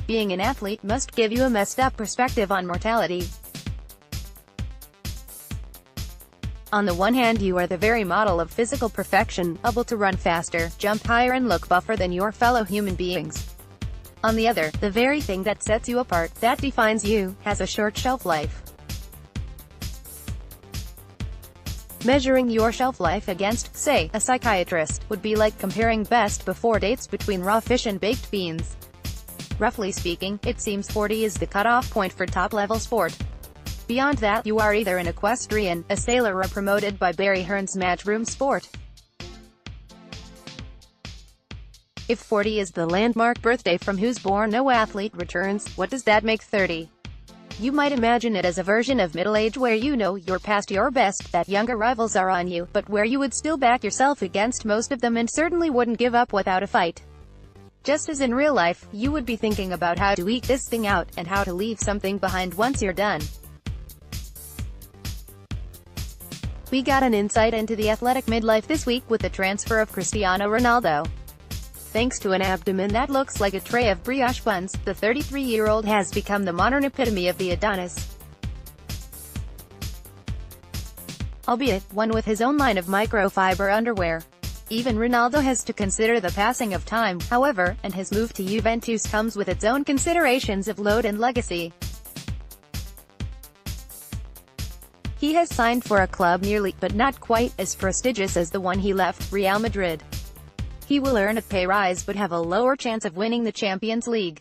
being an athlete must give you a messed up perspective on mortality. On the one hand, you are the very model of physical perfection, able to run faster, jump higher and look buffer than your fellow human beings. On the other, the very thing that sets you apart, that defines you, has a short shelf life. Measuring your shelf life against, say, a psychiatrist, would be like comparing best before dates between raw fish and baked beans. Roughly speaking, it seems 40 is the cutoff point for top-level sport. Beyond that, you are either an equestrian, a sailor or promoted by Barry Hearn's matchroom sport. If 40 is the landmark birthday from whose born no athlete returns, what does that make 30? You might imagine it as a version of middle age where you know you're past your best, that younger rivals are on you, but where you would still back yourself against most of them and certainly wouldn't give up without a fight. Just as in real life, you would be thinking about how to eke this thing out, and how to leave something behind once you're done. We got an insight into the athletic midlife this week with the transfer of Cristiano Ronaldo. Thanks to an abdomen that looks like a tray of brioche buns, the 33-year-old has become the modern epitome of the Adonis. Albeit, one with his own line of microfiber underwear. Even Ronaldo has to consider the passing of time, however, and his move to Juventus comes with its own considerations of load and legacy. He has signed for a club nearly, but not quite, as prestigious as the one he left, Real Madrid. He will earn a pay rise but have a lower chance of winning the Champions League.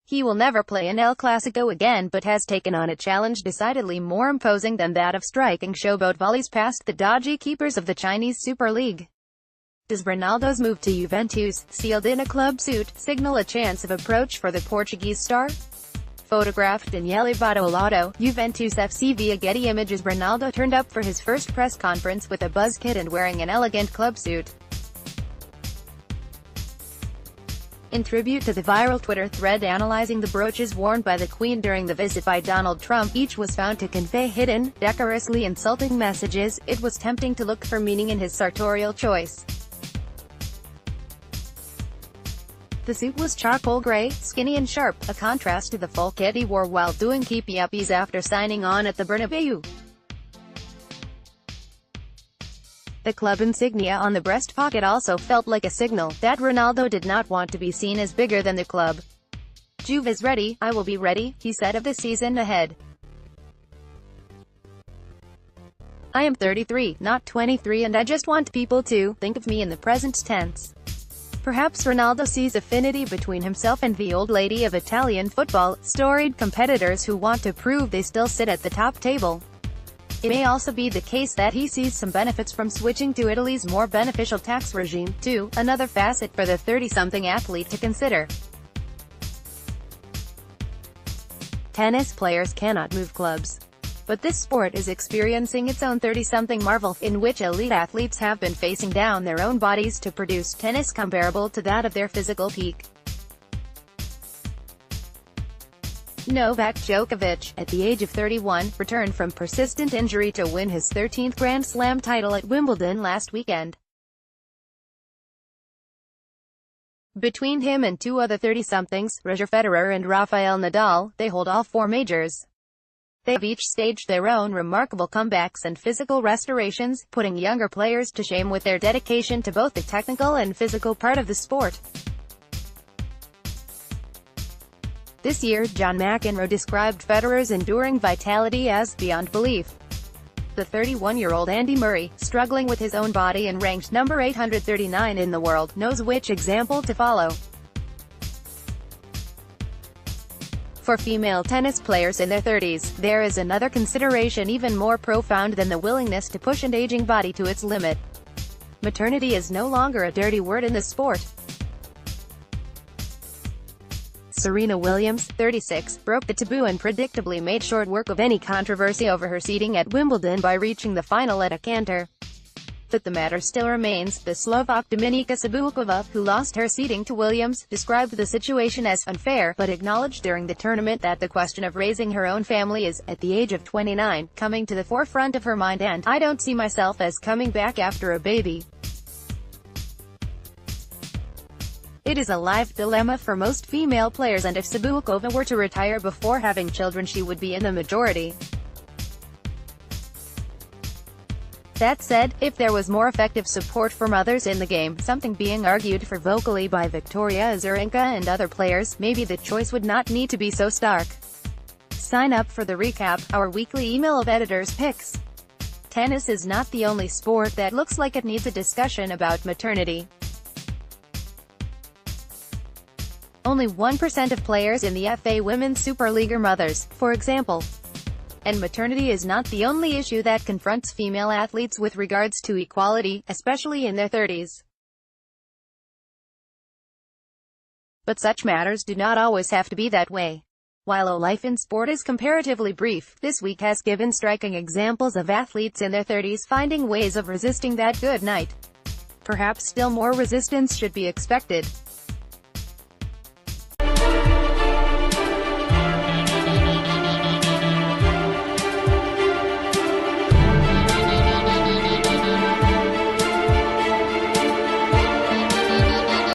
He will never play in El Clasico again but has taken on a challenge decidedly more imposing than that of striking showboat volleys past the dodgy keepers of the Chinese Super League. Does Ronaldo's move to Juventus, sealed in a club suit, signal a chance of approach for the Portuguese star? Photographed in Yellow Lotto, Juventus FC via Getty Images. Ronaldo turned up for his first press conference with a buzz kit and wearing an elegant club suit. In tribute to the viral Twitter thread analyzing the brooches worn by the Queen during the visit by Donald Trump, each was found to convey hidden, decorously insulting messages. It was tempting to look for meaning in his sartorial choice. The suit was charcoal gray, skinny and sharp, a contrast to the full kit he wore while doing keepy-uppies after signing on at the Bernabeu. The club insignia on the breast pocket also felt like a signal that Ronaldo did not want to be seen as bigger than the club. "Juve is ready, I will be ready," he said of the season ahead. "I am 33, not 23, and I just want people to think of me in the present tense." Perhaps Ronaldo sees affinity between himself and the old lady of Italian football, storied competitors who want to prove they still sit at the top table. It may also be the case that he sees some benefits from switching to Italy's more beneficial tax regime, too, another facet for the 30-something athlete to consider. Tennis players cannot move clubs. But this sport is experiencing its own 30-something marvel, in which elite athletes have been facing down their own bodies to produce tennis comparable to that of their physical peak. Novak Djokovic, at the age of 31, returned from persistent injury to win his 13th Grand Slam title at Wimbledon last weekend. Between him and two other 30-somethings, Roger Federer and Rafael Nadal, they hold all four majors. They have each staged their own remarkable comebacks and physical restorations, putting younger players to shame with their dedication to both the technical and physical part of the sport. This year, John McEnroe described Federer's enduring vitality as beyond belief. The 31-year-old Andy Murray, struggling with his own body and ranked number 839 in the world, knows which example to follow. For female tennis players in their 30s, there is another consideration even more profound than the willingness to push an aging body to its limit. Maternity is no longer a dirty word in the sport. Serena Williams, 36, broke the taboo and predictably made short work of any controversy over her seeding at Wimbledon by reaching the final at a canter. But the matter still remains. The Slovak Dominika Sabulkova, who lost her seeding to Williams, described the situation as unfair, but acknowledged during the tournament that the question of raising her own family is, at the age of 29, coming to the forefront of her mind and, "I don't see myself as coming back after a baby." It is a live dilemma for most female players, and if Sabukova were to retire before having children, she would be in the majority. That said, if there was more effective support for mothers in the game, something being argued for vocally by Victoria Azarenka and other players, maybe the choice would not need to be so stark. Sign up for the recap, our weekly email of editors' picks. Tennis is not the only sport that looks like it needs a discussion about maternity. Only 1% of players in the FA Women's Super League are mothers, for example. And maternity is not the only issue that confronts female athletes with regards to equality, especially in their 30s. But such matters do not always have to be that way. While a life in sport is comparatively brief, this week has given striking examples of athletes in their 30s finding ways of resisting that good night. Perhaps still more resistance should be expected.